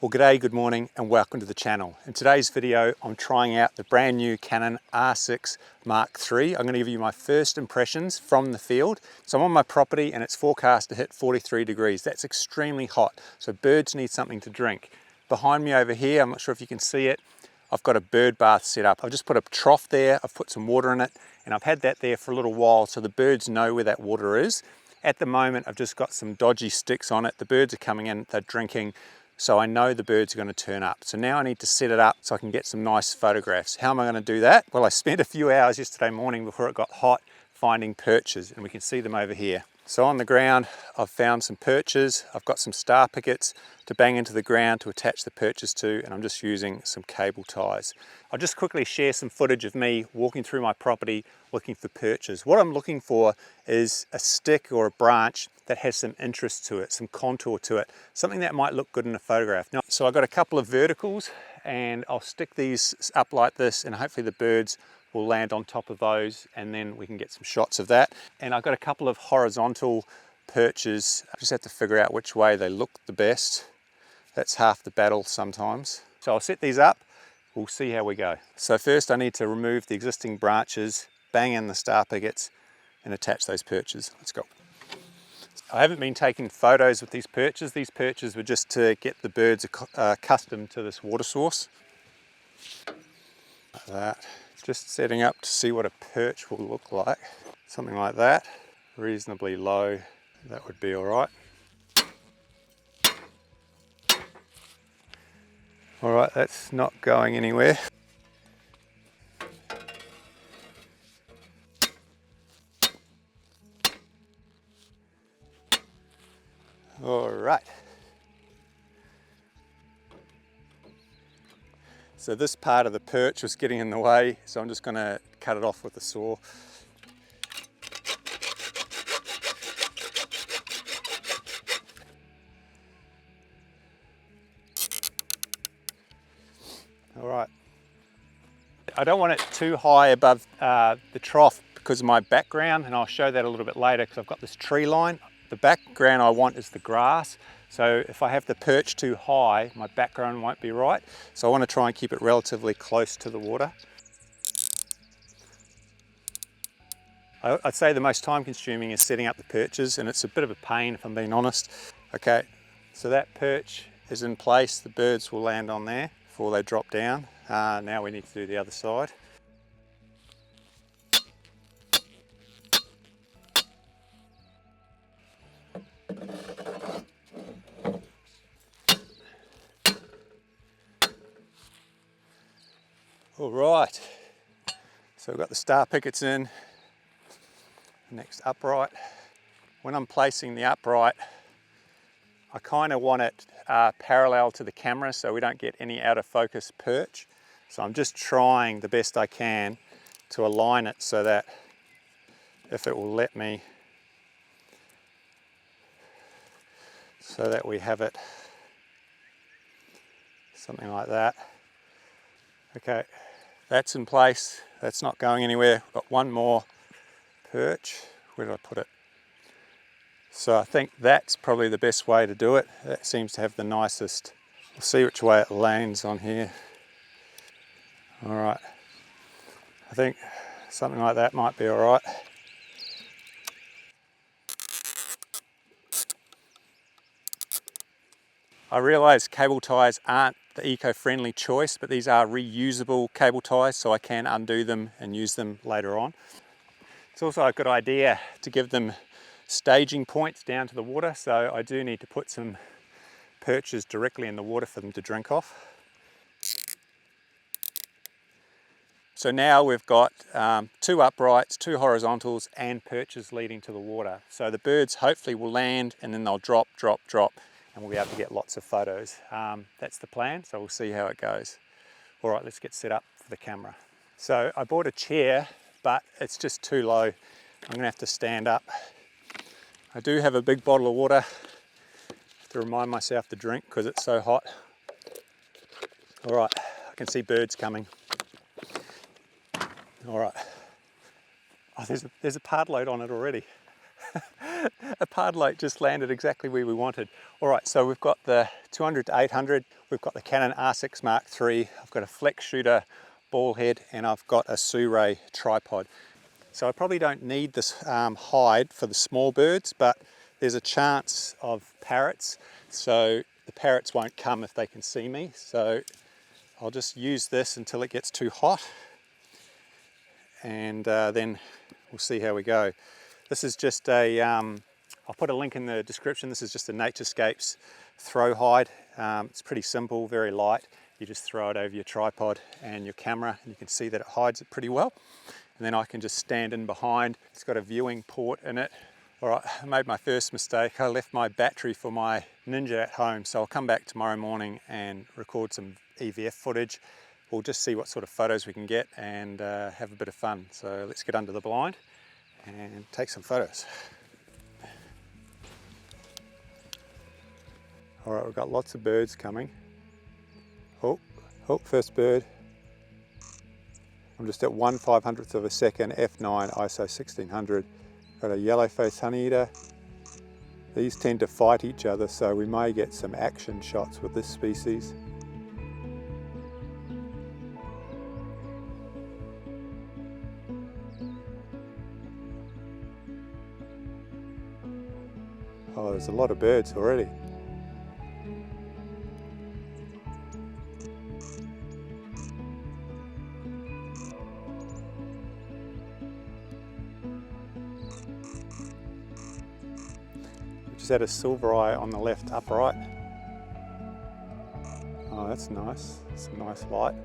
Well, g'day, good morning, and welcome to the channel. In today's video, I'm trying out the brand new Canon R6 Mark III. I'm going to give you my first impressions from the field. So I'm on my property and it's forecast to hit 43 degrees. That's extremely hot, so birds need something to drink. Behind me over here, I'm not sure if you can see it, I've got a bird bath set up. I've just put a trough there, I've put some water in it, and I've had that there for a little while so the birds know where that water is. At the moment, I've just got some dodgy sticks on it. The birds are coming in, they're drinking, so I know the birds are going to turn up. So now I need to set it up so I can get some nice photographs. How am I going to do that? Well, I spent a few hours yesterday morning before it got hot finding perches, and we can see them over here. So on the ground, I've found some perches. I've got some star pickets to bang into the ground to attach the perches to, and I'm just using some cable ties. I'll just quickly share some footage of me walking through my property looking for perches. What I'm looking for is a stick or a branch that has some interest to it, some contour to it, something that might look good in a photograph. Now, so I've got a couple of verticals and I'll stick these up like this and hopefully the birds will land on top of those and then we can get some shots of that. And I've got a couple of horizontal perches. I just have to figure out which way they look the best. That's half the battle sometimes. So I'll set these up, we'll see how we go. So first I need to remove the existing branches, bang in the star pickets and attach those perches. Let's go. I haven't been taking photos with these perches. These perches were just to get the birds accustomed to this water source. Like that. Just setting up to see what a perch will look like. Something like that, reasonably low, that would be all right. All right, that's not going anywhere. All right. So this part of the perch was getting in the way, so I'm just going to cut it off with a saw. All right. I don't want it too high above the trough because of my background, and I'll show that a little bit later because I've got this tree line. The background I want is the grass, so if I have the perch too high, my background won't be right. So I want to try and keep it relatively close to the water. I'd say the most time consuming is setting up the perches, and it's a bit of a pain if I'm being honest. Okay, so that perch is in place. The birds will land on there before they drop down. Now we need to do the other side. All right, so we've got the star pickets in. Next upright. When I'm placing the upright, I kind of want it parallel to the camera so we don't get any out of focus perch. So I'm just trying the best I can to align it so that if it will let me, so that we have it something like that. Okay, that's in place. That's not going anywhere. We've got one more perch. Where did I put it? So I think that's probably the best way to do it. That seems to have the nicest. We'll see which way it lands on here. All right. I think something like that might be all right. I realise cable ties aren't the eco-friendly choice, but these are reusable cable ties, so I can undo them and use them later on. It's also a good idea to give them staging points down to the water, so I do need to put some perches directly in the water for them to drink off. So now we've got two uprights, two horizontals and perches leading to the water. So the birds hopefully will land and then they'll drop, drop, drop, and we'll be able to get lots of photos. That's the plan, so we'll see how it goes. All right, let's get set up for the camera. So I bought a chair, but it's just too low. I'm gonna have to stand up. I do have a big bottle of water to remind myself to drink because it's so hot. All right, I can see birds coming. All right. Oh, there's a part load on it already. A pard light just landed exactly where we wanted. All right, so we've got the 200-800, we've got the Canon R6 Mark III, I've got a flex shooter ball head, and I've got a R6III tripod. So I probably don't need this hide for the small birds, but there's a chance of parrots, so the parrots won't come if they can see me. So I'll just use this until it gets too hot, and then we'll see how we go. This is just a, I'll put a link in the description. This is just a Naturescapes throw hide. It's pretty simple, very light. You just throw it over your tripod and your camera, and you can see that it hides it pretty well. And then I can just stand in behind. It's got a viewing port in it. All right, I made my first mistake. I left my battery for my Ninja at home, so I'll come back tomorrow morning and record some EVF footage. We'll just see what sort of photos we can get and have a bit of fun. So let's get under the blind and take some photos. All right, we've got lots of birds coming. Oh, first bird. I'm just at 1/500th of a second, f9, ISO 1600. Got a yellow-faced honeyeater. These tend to fight each other, so we may get some action shots with this species. Oh, there's a lot of birds already. Just had a silver eye on the left upright. Oh, that's nice. It's a nice light.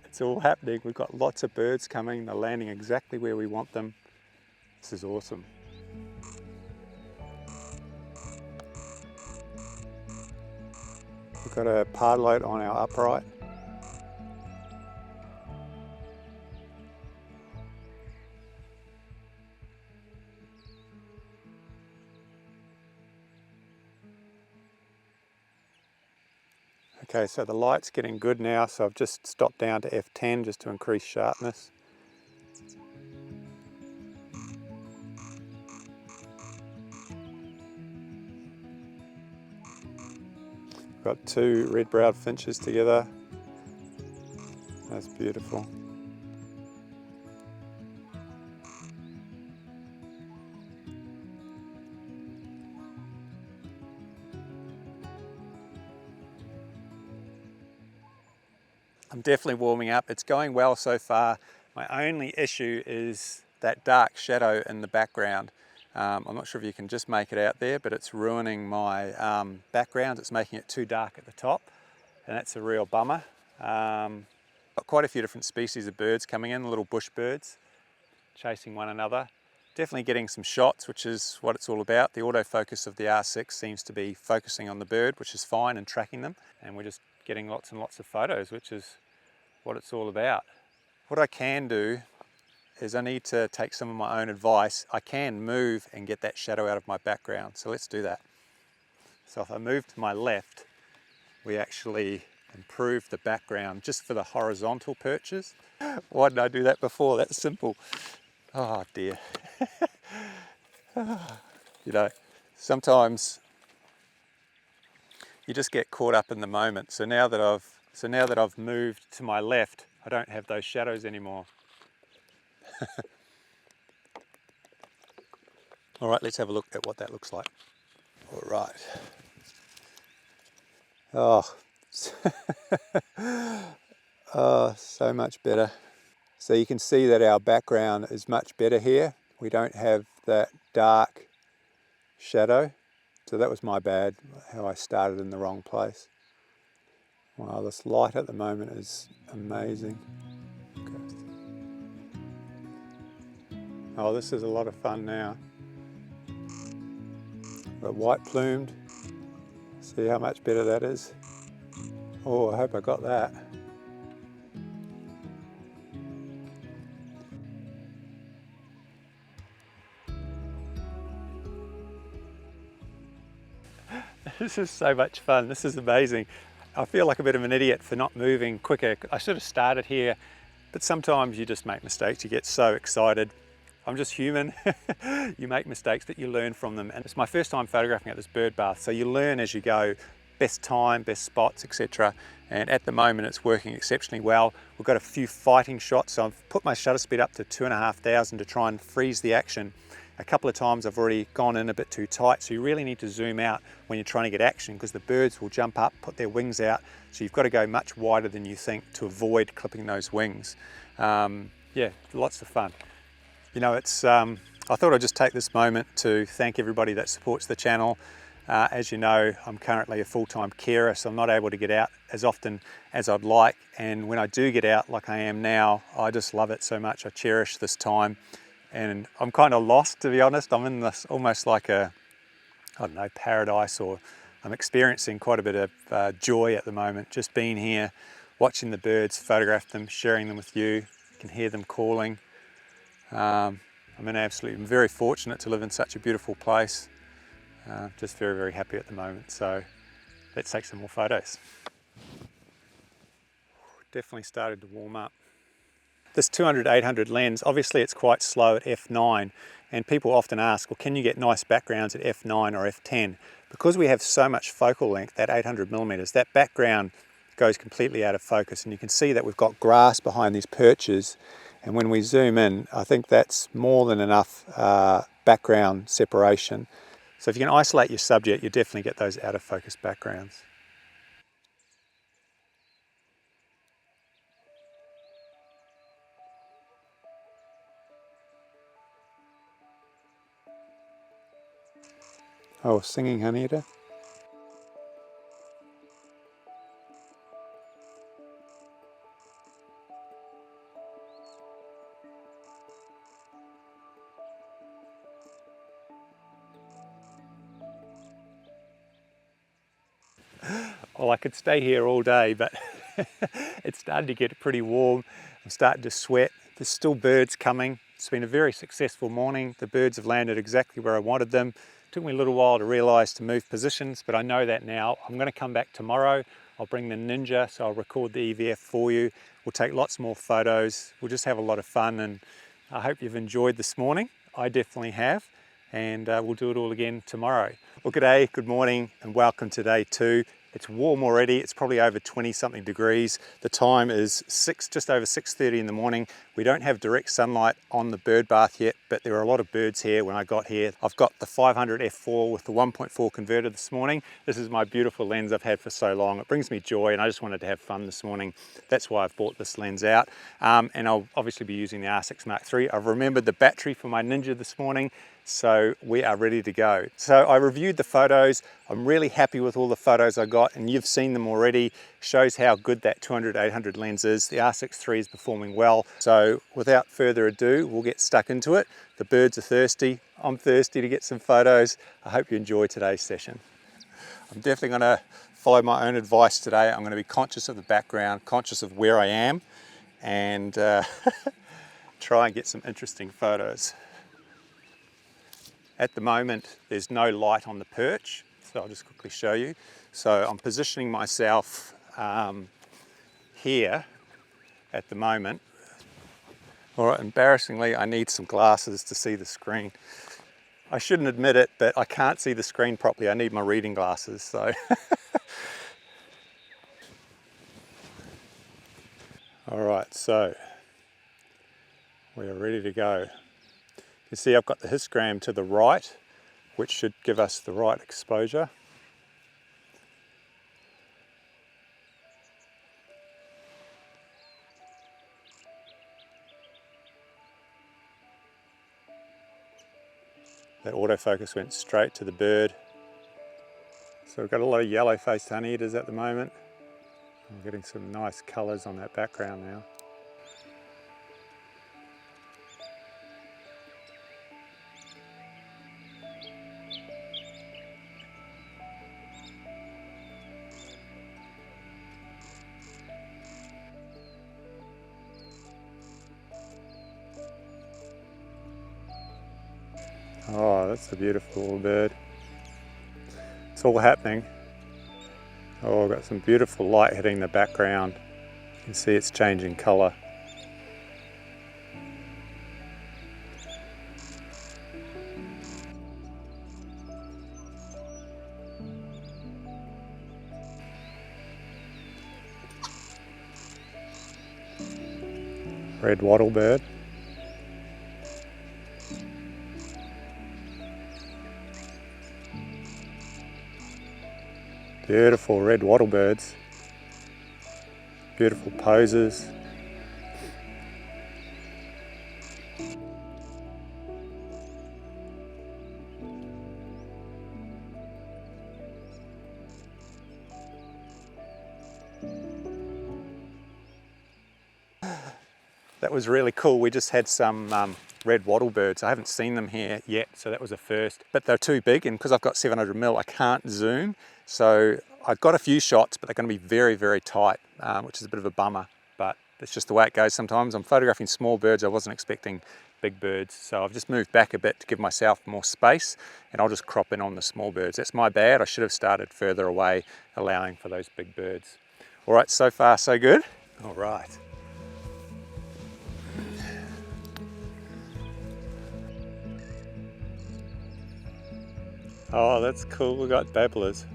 It's all happening. We've got lots of birds coming. They're landing exactly where we want them. This is awesome. We've got a pard light on our upright. Okay, so the light's getting good now, so I've just stopped down to f10 just to increase sharpness. Got two red-browed finches together. That's beautiful. I'm definitely warming up. It's going well so far. My only issue is that dark shadow in the background. I'm not sure if you can just make it out there, but it's ruining my background. It's making it too dark at the top, and that's a real bummer. Got quite a few different species of birds coming in, little bush birds chasing one another. Definitely getting some shots, which is what it's all about. The autofocus of the R6 seems to be focusing on the bird, which is fine, and tracking them. And we're just getting lots and lots of photos, which is what it's all about. What I can do is I need to take some of my own advice. I can move and get that shadow out of my background. So let's do that. So if I move to my left, we actually improve the background just for the horizontal perches. Why didn't I do that before? That's simple. Oh dear. You know, sometimes you just get caught up in the moment. So now that I've moved to my left, I don't have those shadows anymore. All right, let's have a look at what that looks like. All right. Oh, oh, so much better. So you can see that our background is much better here. We don't have that dark shadow. So that was my bad, how I started in the wrong place. Wow, this light at the moment is amazing. Okay. Oh, this is a lot of fun now. Got white plumed. See how much better that is? Oh, I hope I got that. This is so much fun. This is amazing. I feel like a bit of an idiot for not moving quicker. I should have started here but sometimes you just make mistakes. You get so excited. I'm just human. You make mistakes, but you learn from them. And it's my first time photographing at this bird bath, so you learn as you go, best time, best spots, etc. And at the moment it's working exceptionally well. We've got a few fighting shots, so I've put my shutter speed up to 2,500 to try and freeze the action. A couple of times I've already gone in a bit too tight, so you really need to zoom out when you're trying to get action, because the birds will jump up, put their wings out, so you've got to go much wider than you think to avoid clipping those wings. Yeah, lots of fun. You know, it's I thought I'd just take this moment to thank everybody that supports the channel. As you know, I'm currently a full-time carer, so I'm not able to get out as often as I'd like, and when I do get out like I am now, I just love it so much. I cherish this time, and I'm kind of lost, to be honest. I'm in this almost like a, I don't know, paradise, or I'm experiencing quite a bit of joy at the moment, just being here, watching the birds, photograph them, sharing them with you. You can hear them calling. I'm very fortunate to live in such a beautiful place. Just very, very happy at the moment. So let's take some more photos. Definitely started to warm up. This 200-800 lens, obviously it's quite slow at f9, and people often ask, well, can you get nice backgrounds at f9 or f10? Because we have so much focal length at 800mm, that background goes completely out of focus, and you can see that we've got grass behind these perches, and when we zoom in, I think that's more than enough background separation. So if you can isolate your subject, you definitely get those out of focus backgrounds. Oh, singing honeyeater. Well, I could stay here all day, but it's starting to get pretty warm. I'm starting to sweat. There's still birds coming. It's been a very successful morning. The birds have landed exactly where I wanted them. It took me a little while to realize to move positions, but I know that now. I'm going to come back tomorrow. I'll bring the Ninja, so I'll record the EVF for you. We'll take lots more photos. We'll just have a lot of fun, and I hope you've enjoyed this morning. I definitely have, and we'll do it all again tomorrow. Well, good day, good morning, and welcome to day 2. It's warm already. It's probably over 20-something degrees. The time is just over 6:30 in the morning. We don't have direct sunlight on the bird bath yet, but there are a lot of birds here when I got here. I've got the 500 f4 with the 1.4 converter this morning. This is my beautiful lens I've had for so long. It brings me joy, and I just wanted to have fun this morning. That's why I've bought this lens out. And I'll obviously be using the R6 Mark III. I've remembered the battery for my Ninja this morning, so we are ready to go. So I reviewed the photos. I'm really happy with all the photos I got, and you've seen them already. Shows how good that 200-800 lens is. The R6III is performing well. So without further ado, we'll get stuck into it. The birds are thirsty. I'm thirsty to get some photos. I hope you enjoy today's session. I'm definitely going to follow my own advice today. I'm going to be conscious of the background, conscious of where I am, and try and get some interesting photos. At the moment, there's no light on the perch, so I'll just quickly show you. So I'm positioning myself here at the moment. All right, embarrassingly, I need some glasses to see the screen. I shouldn't admit it, but I can't see the screen properly. I need my reading glasses, so. All right, so we are ready to go. You see I've got the histogram to the right, which should give us the right exposure. That autofocus went straight to the bird. So we've got a lot of yellow-faced honeyeaters at the moment. I'm getting some nice colours on that background now. Oh, that's a beautiful little bird. It's all happening. Oh, I've got some beautiful light hitting the background. You can see it's changing colour. Red wattlebird. Beautiful red wattlebirds. Beautiful poses. That was really cool. We just had some red wattlebirds. I haven't seen them here yet, so that was a first. But they're too big, and because I've got 700mm, I can't zoom. So I've got a few shots, but they're going to be very, very tight, which is a bit of a bummer. But that's just the way it goes sometimes. I'm photographing small birds. I wasn't expecting big birds. So I've just moved back a bit to give myself more space, and I'll just crop in on the small birds. That's my bad. I should have started further away, allowing for those big birds. All right, so far so good. All right. Oh, that's cool. We've got babblers.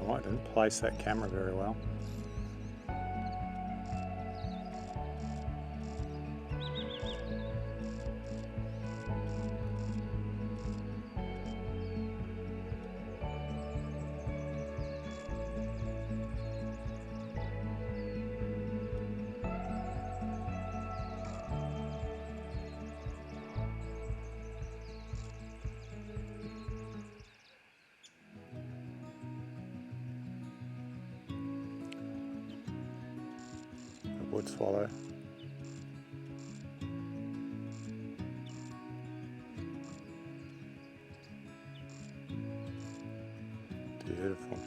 Oh, I didn't place that camera very well. A wood swallow. Beautiful.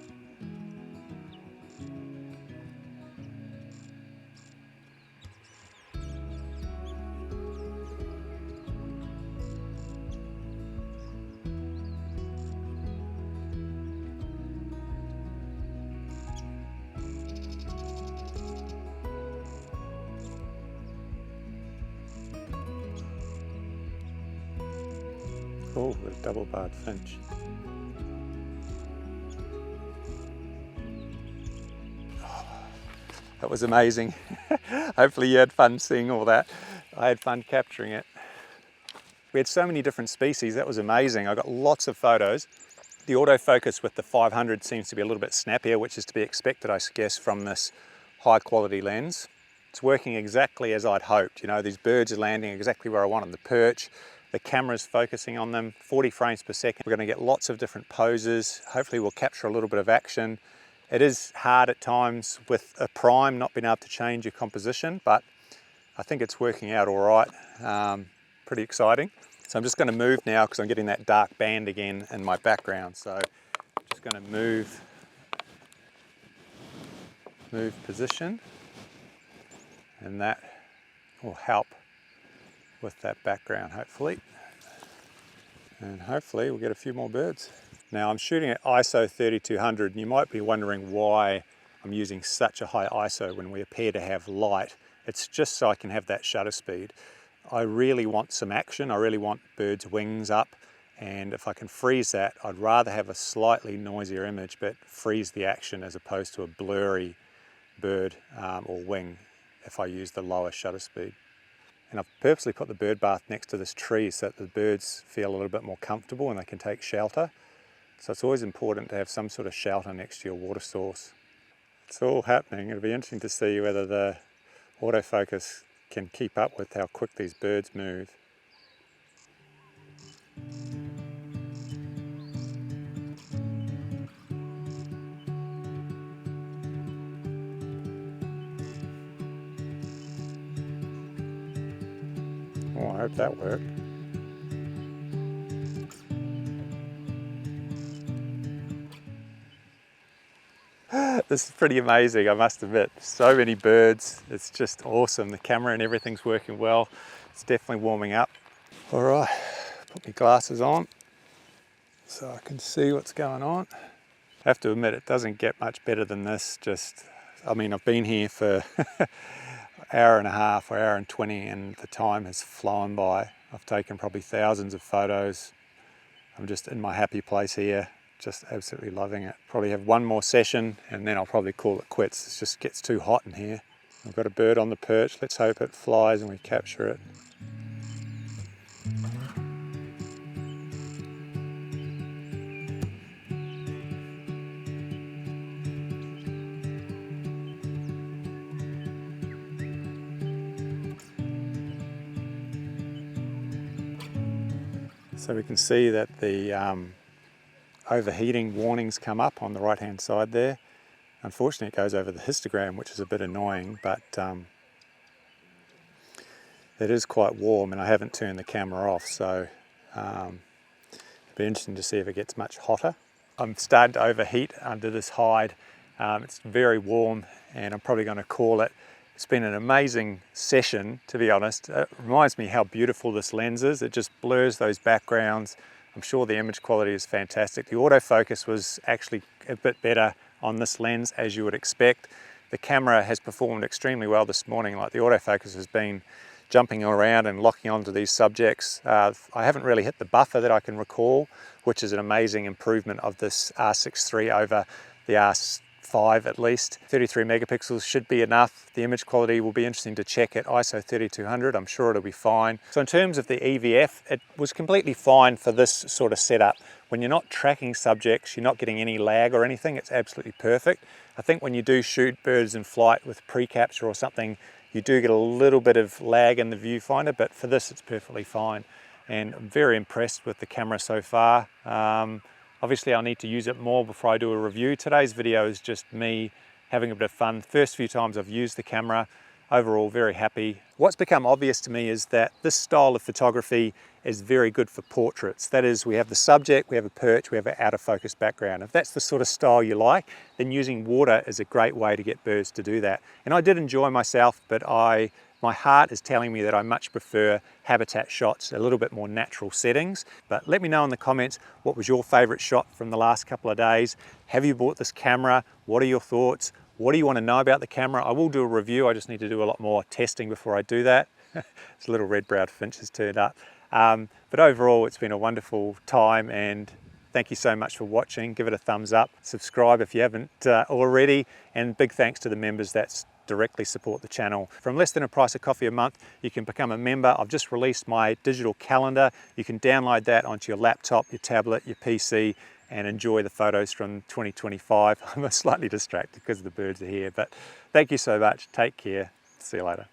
Oh, a double-barred finch. That was amazing. Hopefully you had fun seeing all that. I had fun capturing it. We had so many different species, that was amazing. I got lots of photos. The autofocus with the 500 seems to be a little bit snappier, which is to be expected, I guess, from this high quality lens. It's working exactly as I'd hoped. You know, these birds are landing exactly where I want them. The perch, the camera's focusing on them, 40 frames per second. We're going to get lots of different poses. Hopefully we'll capture a little bit of action. It is hard at times with a prime not being able to change your composition, but I think it's working out all right. Pretty exciting. So I'm just going to move now because I'm getting that dark band again in my background. So I'm just going to move position, and that will help with that background hopefully. And hopefully we'll get a few more birds. Now I'm shooting at ISO 3200, and you might be wondering why I'm using such a high ISO when we appear to have light. It's just so I can have that shutter speed. I really want some action. I really want birds' wings up, and if I can freeze that, I'd rather have a slightly noisier image but freeze the action as opposed to a blurry bird or wing if I use the lower shutter speed. And I've purposely put the bird bath next to this tree so that the birds feel a little bit more comfortable and they can take shelter. So it's always important to have some sort of shelter next to your water source. It's all happening. It'll be interesting to see whether the autofocus can keep up with how quick these birds move. Oh, I hope that worked. This is pretty amazing, I must admit. So many birds, it's just awesome. The camera and everything's working well. It's definitely warming up. All right, put my glasses on so I can see what's going on. I have to admit, it doesn't get much better than this. I mean, I've been here for an hour and a half or hour and 20 and the time has flown by. I've taken probably thousands of photos. I'm just in my happy place here, just absolutely loving it. Probably have one more session and then I'll probably call it quits. It just gets too hot in here. I've got a bird on the perch. Let's hope it flies and we capture it. So we can see that the overheating warnings come up on the right hand side there. Unfortunately it goes over the histogram, which is a bit annoying, but it is quite warm and I haven't turned the camera off, so it'll be interesting to see if it gets much hotter. I'm starting to overheat under this hide. It's very warm and I'm probably going to call it. It's been an amazing session, to be honest. It reminds me how beautiful this lens is. It just blurs those backgrounds. I'm sure the image quality is fantastic. The autofocus was actually a bit better on this lens, as you would expect. The camera has performed extremely well this morning. Like, the autofocus has been jumping around and locking onto these subjects. I haven't really hit the buffer that I can recall, which is an amazing improvement of this R6III over the R5 at least. 33 megapixels should be enough. The image quality will be interesting to check at ISO 3200. I'm sure it'll be fine. So in terms of the EVF, it was completely fine for this sort of setup. When you're not tracking subjects, you're not getting any lag or anything, it's absolutely perfect. I think when you do shoot birds in flight with precapture or something, you do get a little bit of lag in the viewfinder, but for this it's perfectly fine. And I'm very impressed with the camera so far. Obviously I'll need to use it more before I do a review. Today's video is just me having a bit of fun. First few times I've used the camera, overall very happy. What's become obvious to me is that this style of photography is very good for portraits. That is, we have the subject, we have a perch, we have an out of focus background. If that's the sort of style you like, then using water is a great way to get birds to do that. And I did enjoy myself, but my heart is telling me that I much prefer habitat shots, a little bit more natural settings. But let me know in the comments, what was your favorite shot from the last couple of days? Have you bought this camera? What are your thoughts? What do you want to know about the camera? I will do a review. I just need to do a lot more testing before I do that. This little red-browed finch has turned up. But overall, it's been a wonderful time, and thank you so much for watching. Give it a thumbs up. Subscribe if you haven't already. And big thanks to the members that directly support the channel. From less than a price of coffee a month, you can become a member. I've just released my digital calendar. You can download that onto your laptop, your tablet, your PC, and enjoy the photos from 2025. I'm slightly distracted because the birds are here, but thank you so much. Take care. See you later.